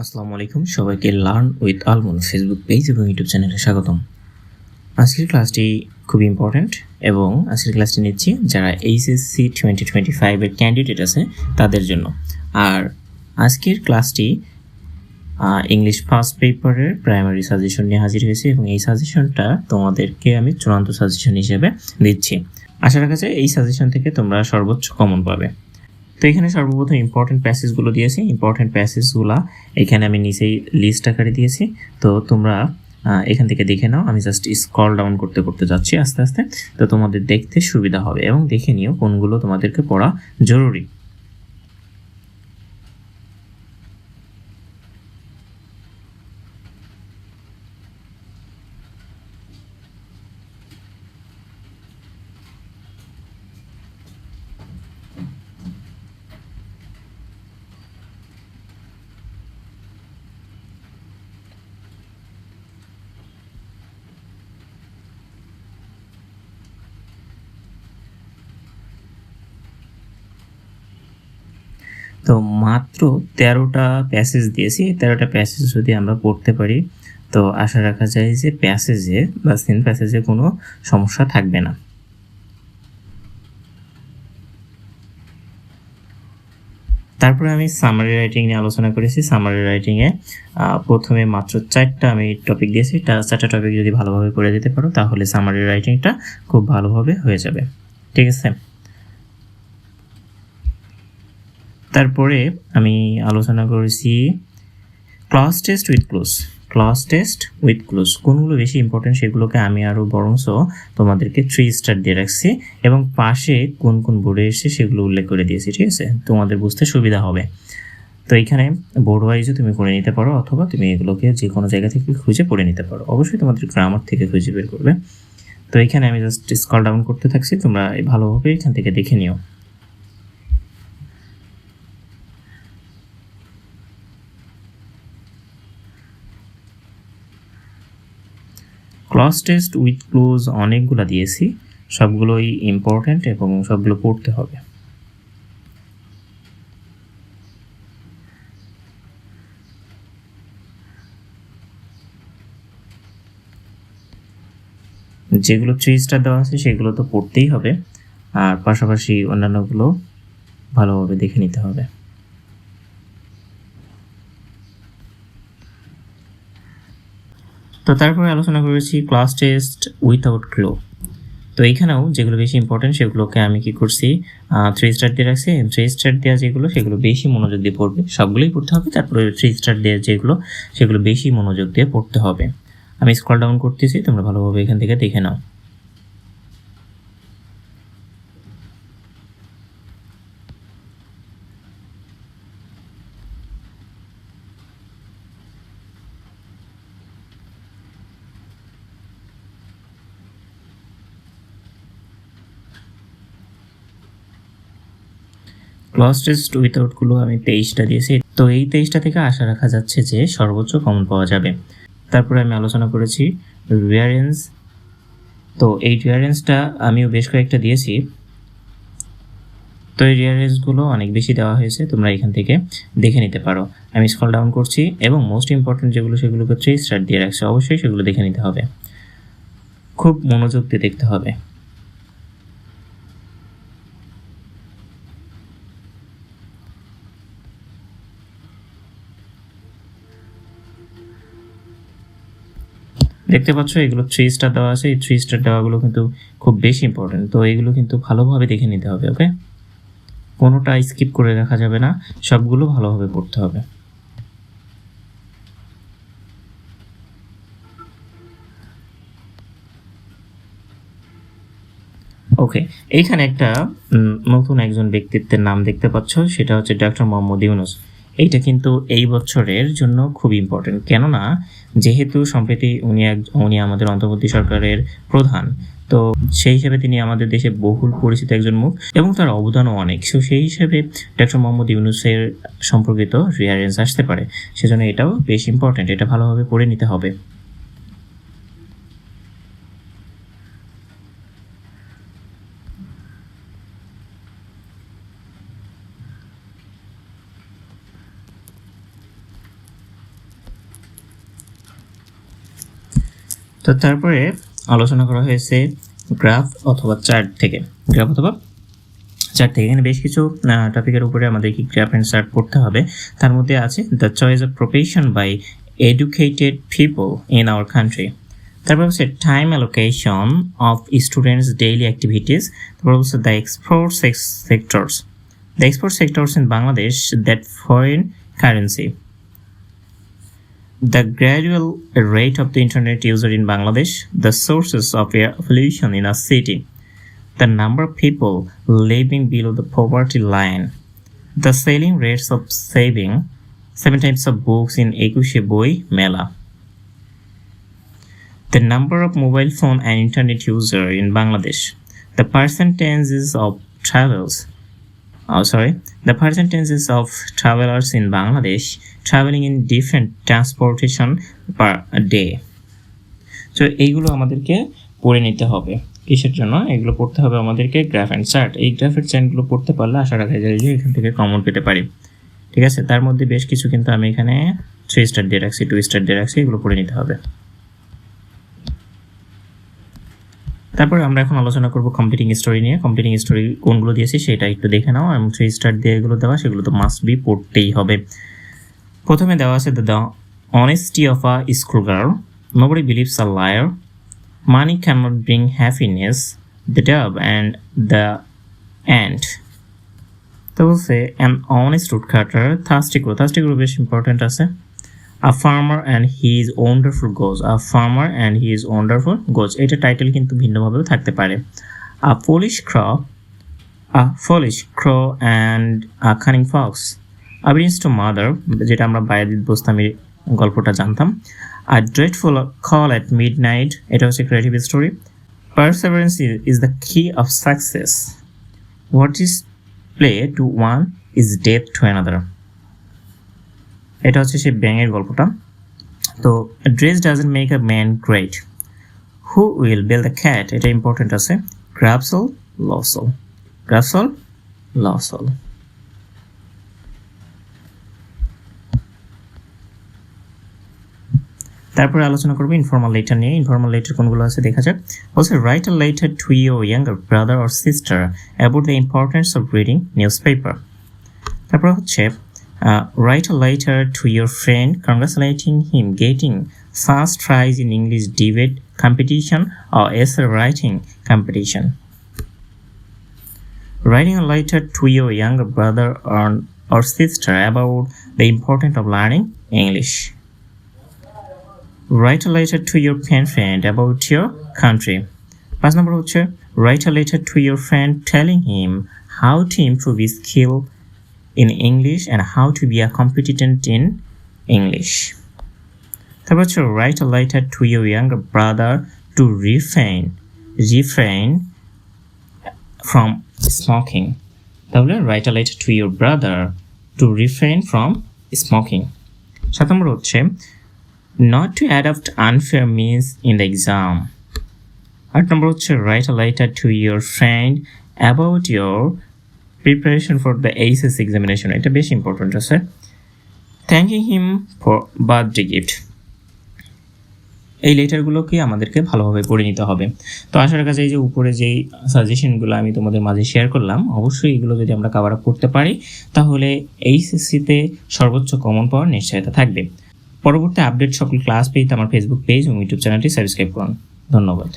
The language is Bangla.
আসসালামু আলাইকুম সবাইকে লার্ন উইথ আলমন ফেসবুক পেজ এবং ইউটিউব চ্যানেলে স্বাগতম। আজকের ক্লাসটি খুব ইম্পর্ট্যান্ট এবং আজকের ক্লাসটি নিচ্ছি যারা এইচএসসি 2025 এর ক্যান্ডিডেট আছে তাদের জন্য। আর আজকের ক্লাসটি ইংলিশ ফার্স্ট পেপারের প্রাইমারি সাজেশন নিয়ে হাজির হয়েছে এবং এই সাজেশনটা তোমাদেরকে আমি চূড়ান্ত সাজেশন হিসেবে দিচ্ছি। আশা রাখা যায় এই সাজেশন থেকে তোমরা সর্বোচ্চ কমন পাবে। তো এখানে সর্বপ্রথম ইম্পর্টেন্ট প্যাসেজগুলো দিয়েছি। ইম্পর্টেন্ট প্যাসেজগুলো এখানে আমি নিচেই লিস্ট আকারে দিয়েছি, তো তোমরা এখান থেকে দেখে নাও। আমি জাস্ট স্ক্রল ডাউন করতে করতে যাচ্ছি আস্তে আস্তে, তো তোমাদের দেখতে সুবিধা হবে এবং দেখে নিও কোনগুলো তোমাদেরকে পড়া জরুরি। তো মাত্র 13টা প্যাসেজ দিয়েছি। 13টা প্যাসেজ যদি আমরা পড়তে পারি তো আশা রাখা যায় যে প্যাসেজে বা সিন প্যাসেজে কোনো সমস্যা থাকবে না। তারপরে আমি সামারি রাইটিং নিয়ে আলোচনা করেছি। সামারি রাইটিংয়ে প্রথমে মাত্র 4টা আমি টপিক দিয়েছি। 4টা টপিক যদি ভালোভাবে করে দিতে পারো তাহলে সামারি রাইটিংটা খুব ভালোভাবে হয়ে যাবে, ঠিক আছে। তারপরে আমি আলোচনা করেছি cloze test with clues. Cloze test with clues কোনগুলো বেশি ইম্পর্টেন্ট সেগুলোকে আমি আরও বরঞ্চ তোমাদেরকে 3 স্টার দিয়ে রাখছি এবং পাশে কোন কোন বোর্ডে এসে সেগুলো উল্লেখ করে দিয়েছি, ঠিক আছে, তোমাদের বুঝতে সুবিধা হবে। তো এইখানে বোর্ড ওয়াইজও তুমি করে নিতে পারো অথবা তুমি এগুলোকে যে কোনো জায়গা থেকে খুঁজে পড়ে নিতে পারো। অবশ্যই তোমাদের গ্রামার থেকে খুঁজে বের করবে। তো এখানে আমি জাস্ট স্ক্রল ডাউন করতে থাকছি, তোমরা ভালোভাবে এখান থেকে দেখে নিও। ক্লজ টেস্ট উইথ ক্লোজ অনেকগুলো দিয়েছি, সবগুলোই ইম্পর্ট্যান্ট এবং সবগুলো পড়তে হবে। যেগুলো 3 স্টার দেওয়া আছে সেগুলো তো পড়তেই হবে, আর পাশাপাশি অন্যান্যগুলো ভালোভাবে দেখে নিতে হবে। তো তারপরে আলোচনা করেছি ক্লাস টেস্ট উইথাউট ক্লো। তো এইখানেও যেগুলো বেশি ইম্পর্টেন্ট সেগুলোকে আমি কি করছি 3 স্টার দিয়ে রাখছি। 3 স্টার দেওয়া যেগুলো সেগুলো বেশি মনোযোগ দিয়ে পড়বে, সবগুলোই পড়তে হবে। তারপরে 3 স্টার দেওয়া যেগুলো সেগুলো বেশি মনোযোগ দিয়ে পড়তে হবে। আমি স্ক্রল ডাউন করতেছি, তোমরা ভালোভাবে এখান থেকে দেখে নাও। ক্লজ টেস্ট উইথাউটগুলো আমি 23টা দিয়েছি। তো এই 23টা থেকে আশা রাখা যাচ্ছে যে সর্বোচ্চ কমন পাওয়া যাবে। তারপরে আমি আলোচনা করেছি রিয়ারেন্স। তো এই রিয়ারেন্সটা আমিও বেশ কয়েকটা দিয়েছি। তো এই রিয়ারেন্সগুলো অনেক বেশি দেওয়া হয়েছে, তোমরা এখান থেকে দেখে নিতে পারো। আমি স্ক্রল ডাউন করছি এবং মোস্ট ইম্পর্টেন্ট যেগুলো সেগুলোকে 3 স্টার দিয়ে রাখছে, অবশ্যই সেগুলো দেখে নিতে হবে, খুব মনোযোগ দিয়ে দেখতে হবে। দেখতে পাচ্ছ এগুলো 3 স্টার দেওয়া আছে। এই 3 স্টার দেওয়াগুলো কিন্তু খুব বেশি ইম্পর্টেন্ট, তো এইগুলো কিন্তু ভালোভাবে দেখে নিতে হবে। ওকে, কোনোটা স্কিপ করে রাখা যাবে না, সবগুলো ভালোভাবে পড়তে হবে। ওকে, এইখানে একটা নতুন একজন ব্যক্তিত্বের নাম দেখতে পাচ্ছ, সেটা হচ্ছে ডক্টর মোহাম্মদ ইউনূস। এইটা কিন্তু এই বছরের জন্য খুব ইম্পর্টেন্ট, কেননা যেহেতু সম্প্রতি উনি আমাদের অন্তর্বর্তী সরকারের প্রধান, তো সেই হিসেবে তিনি আমাদের দেশে বহুল পরিচিত একজন মুখ এবং তার অবদানও অনেক। সো সেই হিসেবে ডক্টর মোহাম্মদ ইউনূসের সম্পর্কিত রিয়ারেন্স আসতে পারে, সেজন্য এটাও বেশ ইম্পর্টেন্ট, এটা ভালোভাবে পড়ে নিতে হবে। তো তারপরে আলোচনা করা হয়েছে গ্রাফ অথবা চার্ট থেকে। এখানে বেশ কিছু টপিকের উপরে আমাদেরকে গ্রাফ অ্যান্ড চার্ট পড়তে হবে। তার মধ্যে আছে the choice of profession by educated people in our country. তারপর হচ্ছে time allocation of students daily activities. তারপর হচ্ছে the export sectors in Bangladesh that foreign currency. The gradual rate of the internet user in Bangladesh, the sources of air pollution in a city, the number of people living below the poverty line, the selling rates of 7 types of books in Ekushe Boi Mela, the number of mobile phone and internet user in Bangladesh, the percentages of travelers in Bangladesh traveling in different transportation per day. So এইগুলো আমাদেরকে পড়ে নিতে হবে। কিসের জন্য এগুলো পড়তে হবে আমাদেরকে? Graph and chart. এই গ্রাফ অ্যান্ড চার্টগুলো পড়তে পারলে আশা রাখা যায় যে এখান থেকে কমন পেতে পারি। ঠিক আছে, তার মধ্যে বেশ কিছু কিন্তু আমি এখানে 3 স্টার দিয়ে রাখছি, 2 স্টার দিয়ে রাখছি, এগুলো পড়ে নিতে হবে। তারপরে আমরা এখন আলোচনা করব কমপ্লিটিং স্টোরি নিয়ে। কমপ্লিটিং স্টোরি কোনগুলো দিয়েছি সেটা একটু দেখে নাও, এবং 3 স্টার দিয়ে এগুলো দেওয়া, সেগুলো তো মাস্ট বি পড়তেই হবে। প্রথমে দেওয়া আছে the honesty of a school girl, nobody believes a liar, money cannot bring happiness, the dove and the ant. তো বলছে অ্যান অনেস্ট রুট কাটার, থার্স্টিগুলো বেশ ইম্পর্টেন্ট আছে। A farmer and his wonderful goats, এটা টাইটেল কিন্তু ভিন্নভাবেও থাকতে পারে। A foolish crow and a cunning fox, a to mother, যেটা আমরা বায়াজিদ বোস্তামির গল্পটা জানতাম। A dreadful call at midnight, এটা হচ্ছে creative story. Perseverance is the key of success. What is play to one is death to another, এটা হচ্ছে সেই ব্যাঙের গল্পটা। তো dress doesn't make a man great, who will build the cat, এটা ইম্পর্টেন্ট আছে। গ্রাফসল লসল। তারপরে আলোচনা করবো ইনফর্মাল লেটার নিয়ে। ইনফর্মাল লেটার কোনগুলো আছে দেখা যাক। বলছে write a letter to your younger brother or sister about the importance of reading news paper. তারপর হচ্ছে write a letter to your friend congratulating him getting first prize in English debate competition or essay writing competition. Writing a letter to your younger brother or sister about the importance of learning English. Write a letter to your pen friend about your country. 5 number হচ্ছে write a letter to your friend telling him how to improve his skill in English and how to be a competent in English. তারপর হচ্ছে write a letter to your younger brother to refrain from smoking. তাহলে write a letter to your brother to refrain from smoking. 7 নম্বর হচ্ছে not to adopt unfair means in the exam. 8 নম্বর হচ্ছে write a letter to your friend about your preparation for the ACS examination, এটা বেশ ইম্পর্টেন্ট আছে। thanking him for birthday gift, এই লেটারগুলোকে আমাদেরকে ভালোভাবে পড়ে নিতে হবে। তো আশা রাখা যায় যে উপরে যেই সাজেশনগুলো আমি তোমাদের মাঝে শেয়ার করলাম, অবশ্যই এগুলো যদি আমরা কভার আপ করতে পারি তাহলে এইচএসসিতে সর্বোচ্চ কমন পাওয়ার নিশ্চয়তা থাকবে। পরবর্তী আপডেট সকল ক্লাস পেতে আমার ফেসবুক পেজ এবং ইউটিউব চ্যানেলটি সাবস্ক্রাইব করুন। ধন্যবাদ।